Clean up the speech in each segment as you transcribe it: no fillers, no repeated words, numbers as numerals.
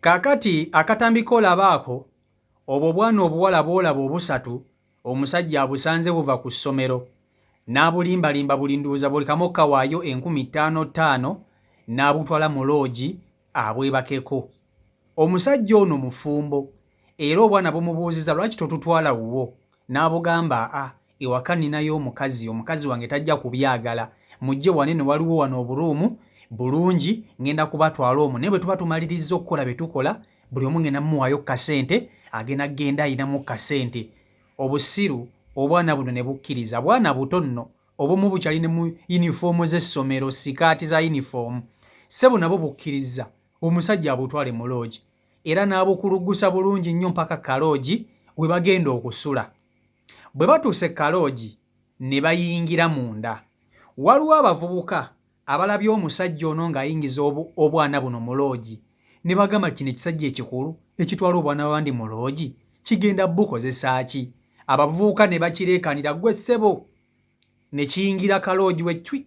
Kakati akatambika olabaako obwo bwana obuwala bwolaba obusatu omusajja abusanze buva ku ssomero n'abulimbalimba bulinduuza buli kamu kawaayo 55,000 n'abutwala mu loogi abwebakeko. Omusajja ono mufumbo era obwana bumubuuziza lwaki totutwala wuwo n'abugamba ewaka ninayo omukazi wange tajja kubyagala mujje wanene waliwo wano oburuumu bulungi ngenda kubatwala omwo naye bwe tuba tumaliriza okukola bye tukola buli omu ngenda mumuwaayo kasente agenda ayinamu kasente. Obusiru obwana buno ne bukkiriza. Bwana buto nno obumu bukyali ne mu yunifoomu z'essomero sikaati za yunifoomu ssebo nabo bukkiriza omusajja abutwale mu loogi era n'abukulugusa bulungi nnyo mpaka kaloogi we bagenda okusula. Bwe batuuse kaloogi ne bayingira munda. Waliwo abavubuka abalabye omusajja ono ng'ayingiza obwana buno mu loogi ne bagamba kino ekisajja ekikulu ekitwala obwana bw'abandi mu loogi kigenda bukozesa ki? Abavubuka ne bakireekanira gwe ssebo ne kiyingira kaloogi we cwi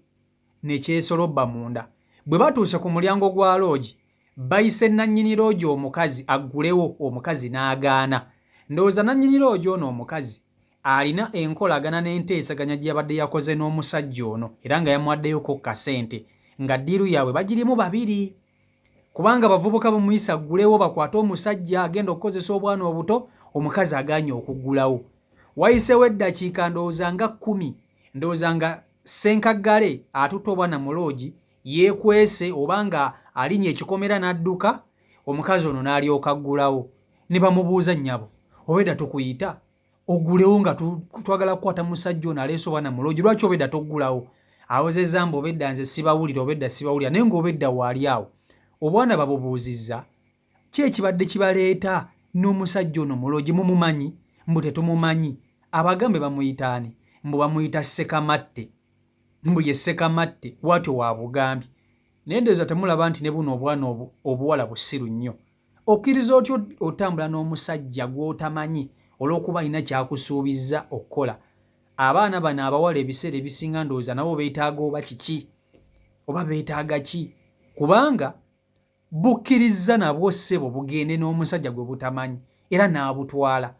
ne kyesolobba munda. Bwe batuuse ku mulyango gwa loogi bayise nannyini loogi omukazi aggulewo, omukazi n'agaana. Ndowooza nannyini loogi ono omukazi alina enkolagana n'enteesaganya gye yabadde yakoze n'omusajja ono era nga yamuwaddeyoko kasente nga ddiiru yaabwe bagirimu babiri. Kubanga abavubuka bamuyisa aggulewo bakwate omusajja agenda okukozesa obwana obuto, omukazi agaanye okuggulawo. Wayisewo eddakiika ndowooza nga 10, ndowooza nga ssenkaggale atutte obwana mu loogi yeekwese oba nga alinnya ekikomera n'adduka, omukazi ono n'alyoka aggulawo. Ne bamubuuza nnyabo, obedda tukuyita oggulewo nga twagala kukwata musajja ono aleese obwana mu loogi, lwaki obedda toggulawo? Awozezza mbu obedda nze sibawulira, obedda sibawulira, naye ng'obedda waali awo. Obwana babubuuzizza ki ekibadde kibaleeta n'omusajja ono mu loogi? Mumumanyi? Mbu tetumumanyi. Abagambe bamuyita ani? Mbu bamuyita Sekamatte. Mbu ye Sekamatte bw'atyo wa Bugambi. Naye ndowooza temulaba nti ne buno obwana obuwala busiru nnyo. Okkiriza otyo otambula n'omusajja gw'otamanyi olw'okuba alina kyakusuubizza okukola? Abaana bano abawala ebiseera ebisinga ndowooza nabo beetaaga oba kiki oba beetaaga ki? Kubanga bukkiriza nabwo ssebo bugende n'omusajja gwe butamanyi era n'abutwala.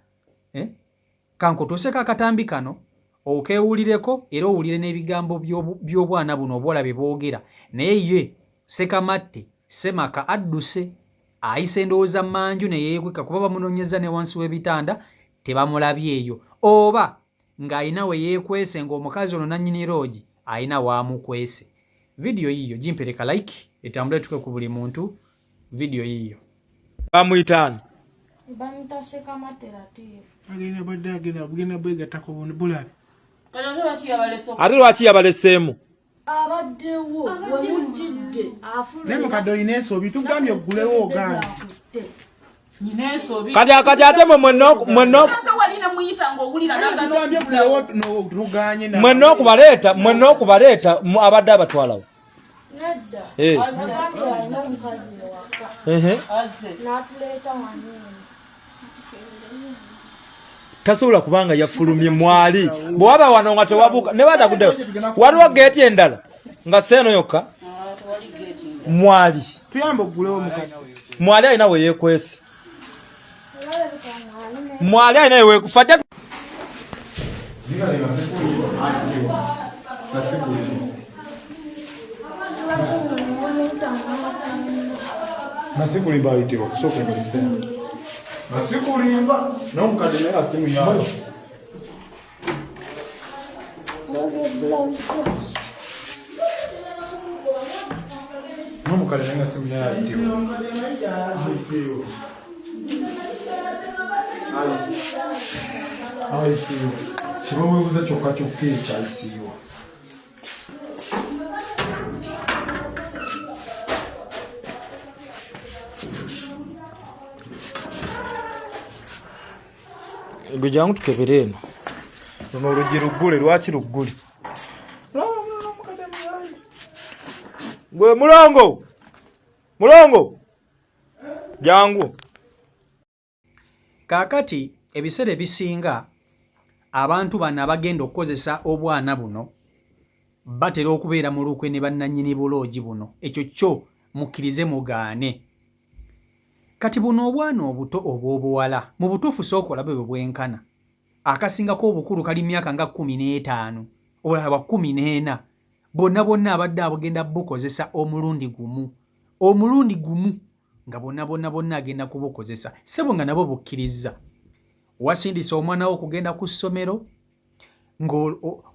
Kankutuuseko akatambi kano okeewulireko era owulire n'ebigambo by'obwana buno obwola bye boogera. Naye ye Sekamatte Semaka adduse ayise endowooza mmanju ne yeekweka kuba bamunoonyeza ne wansi w'ebitanda tebamulabyeeyo, oba ng'ayina we yeekwese ng'omukazi ono nannyini loogi ayina waamukwese. Vidiyo yiyo gimpereka like etambule tuke ku buli muntu. Vidiyo yiyo bamuyitaani bamuyita Sekamatte Latifu. agenda bwegatako bulabe ate lwaki yabaleseemu? Abaddewo we mujjidde naye mukadde olina ensobi tugambye oggulewo ogaana kati ate mwenna okubaleeta abadde abatwalawo. nedda alina omukazi ewaka n'atuleeta wanene. Tasobola kubanga yafulumye mwali bwe waba wano nga tewabuuka ne bataguddewo. Waliwo geeti endala nga seeno yokka mwali tuyambe oggulewo mukadde mwali alina we yeekwese, mwali alina we yeekwese. nasikulimba ayitibwa kusooka emirisa nasikulimba n'omukadde naye asimu yayo n'omukadde naye asimu yayo ayitibwa ayisiiwa kiba weebuuza kyokka kyokka ekyo ayisiiwa. Gwe jangu tukebere eno. Luno oluggi luggule, lwaki luggule? Gwe mulongo! Mulongo! Jangu. Kaakati ebiseera ebisinga abantu bano abagenda okukozesa obwana buno batera okubeera mu lukwe ne bannannyini buloogi buno. Ekyo kyo mukkirize mugaane. kati buno obwana obuto oba obuwala mu butuufu sooka olabe bwe bwenkana. Akasingako obukulu kali myaka nga 15 obulala bwa 14. Bonna abadde abugenda bukozesa omulundi gumu nga bonna agenda kubukozesa. Sebo nga nabo bukkiriza. Wasindisa omwana wo okugenda ku ssomero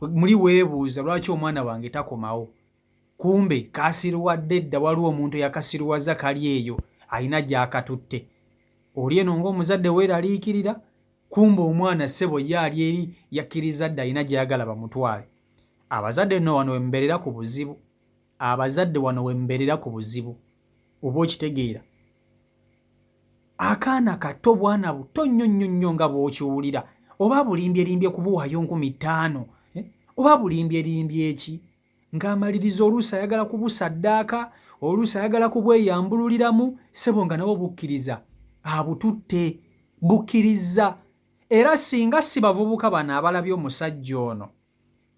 muli weebuuza lwaki omwana wange takomawo. Kumbe kasirwadde edda waliwo omuntu yakasirwaza kali eyo alina gy'akatutte. Oli eno ng'omuzadde weeraliikirira, kumbe omwana ssebo ye ali eri yakkiriza dda alina gy'ayagala bamutwale. Abazadde nno wano wemberera ku buzibu. Oba okitegeera. Akaana kato bwana buto nnyo nga bw'okiwulira. Oba bulimbyelimbye kubuwaayo 15,000. Oba bulimbyelimbye eki? Ng'amalirizo oluusi ayagala kubusaddaaka, oluusi ayagala kubweyambululiramu, ssebo nga nabo bukkiriza. Abututte, bukkiriza. Era singa si bavubuka bano abalabye omusajja ono,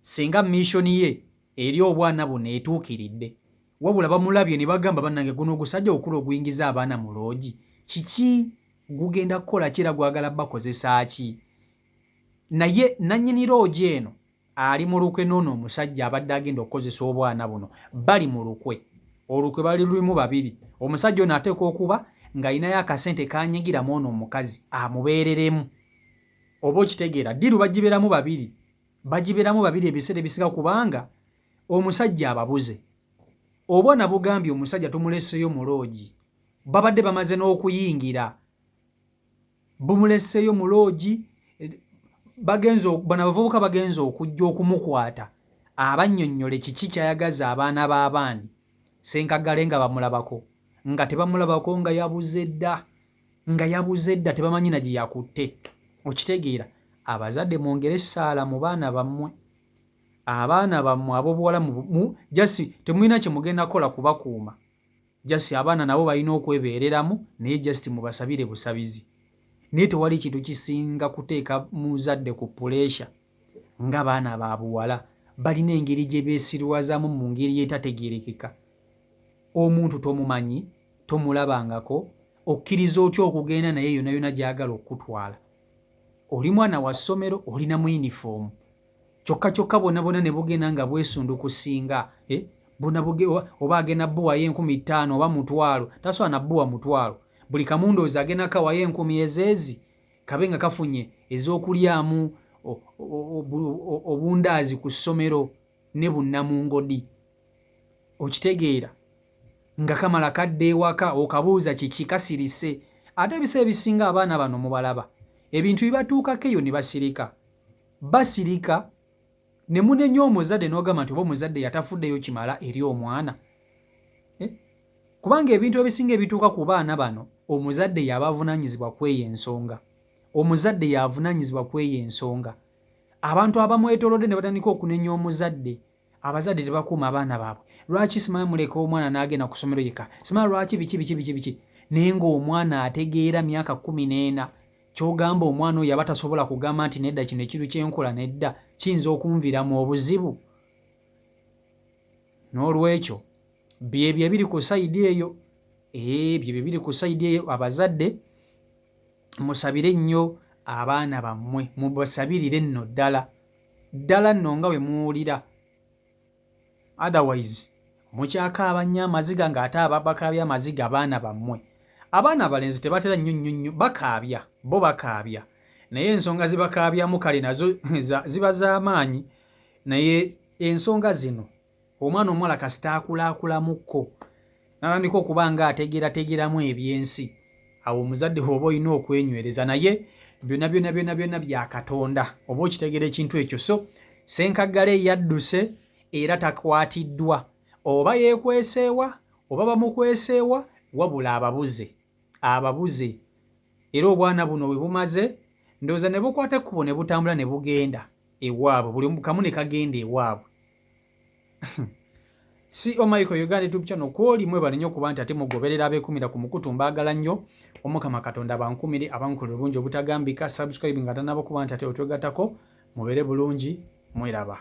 singa missoni ye eri obwana buno etuukiridde, wabula bamulabye ne bagamba bannange guno ogusajja okula oguyingiza abaana mu loogi, kiki gugenda kukola kira gwagala bakozesa ki? Naye nannyini loogi eno ali mu lukwe n'ono omusajja abadde agenda okukozesa obwana buno bali mu lukwe. Olukwe bali lulimu babiri. Omusajja ono ateeka okuba ng'alinayo akasente kanyigiramu ono omukazi amubeereremu. Oba okitegeera, ddiru bagibeeramu babiri ebiseera ebisinga kubanga omusajja ababuze. Obwana bugambye omusajja tumuleseeyo mu loogi. Babadde bamaze n'okuyingira. Bumuleseeyo mu loogi, bano abavubuka bagenza okujja okumukwata abannyonnyole kiki kyayagaza abaana b'abandi. Senkagale nga bamulabako, nga tebamulabako nga yabuze dda tebamanyi na gye yakutte. Okitegeera, abazadde mwongere essaala mu baana bammwe. Abaana bammwe ab'obuwala jasi temulina kye mugenda kukola kubakuuma. Jasi abaana nabo balina okwebeereramu, naye jasi mubasabire busabizi. Naye tewali kintu kisinga kuteeka muzadde ku puleesha ng'abaana ba buwala balina engeri gye beesirwazaamu mu ngeri etategeerekeka. Omuntu tomumanyi, tomulabangako, okkiriza otya okugenda naye yonna gy'agala okutwala. Oli mwana wa ssomero, olina mu yunifoomu. Kyokka bonna ne bugenda nga bwesundu kusinga. Oba agenda bbuwayo 15,000 oba 1,000, tasobola na bbuwa 1,000. Buli kamundoozi agenda kawayo 10,000 ezeezi, kabe nga kafunye ez'okulyamu obundaazi ku ssomero ne bunnamungodi. Okitegeera, nga kamala kadde ewaka okabuuza kiki kasirise. Ate ebiseera ebisinga abaana bano mubalaba, ebintu bibatuukako eyo ne basirika ne munenya omuzadde n'ogamba nti oba omuzadde yatafuddeyo kimala eri omwana. Kubanga ebintu ebisinga ebituuka ku baana bano, omuzadde y'aba avunaanyizibwa kw'eyo ensonga. Abantu abamwetoolodde ne batandika okunenya omuzadde, abazadde tebakuuma abaana baabwe. Lwaki simanyi muleka omwana n'agenda ku ssomero yekka? Simanyi lwaki biki? Naye ng'omwana ategeera myaka 14, ky'ogamba omwana oyo aba tasobola kugamba nti nedda kino ekintu kyenkola nedda kiyinza okunviiramu obuzibu. N'olwekyo byebyo ebiri ku sayidi eyo. Abazadde musabire nnyo abaana bammwe, mubasabirire nno ddala nno nga bwe muwulira. Otherwise mukyakaaba nnyo amaziga ng'ate abakaabya amaziga abaana bammwe. Abaana abalenzi tebatera nnyo bakaabya, naye ensonga zibakaabyamu kale nazo ziba z'amaanyi. Naye ensonga zino omwana omuwala kasita akulaakulamukko n'atandika okuba nga ategeeramu ebyensi, awo omuzadde oba olina okwenywereza. Naye byonna bya Katonda, oba okitegeera ekintu ekyo. So Senkagale yadduse era takwatiddwa, oba yeekweseewa oba bamukweseewa, wabula ababuze. Era obwana buno bwe bumaze, ndowooza ne bukwata ekkubo ne butambula ne bugenda ewaabwe, buli kamu ne kagenda ewaabwe. Si Michael Uganda YouTube channel kwoli mwebale nnyo okuba nti ate mugoberera abeekumira ku mukutu, mbaagala nnyo. Omukama Katonda bankumire, abankolera obulungi obutagambika. Subscribe nga tannaba kuba nti ate otwegattako. Mubeere bulungi, mweraba.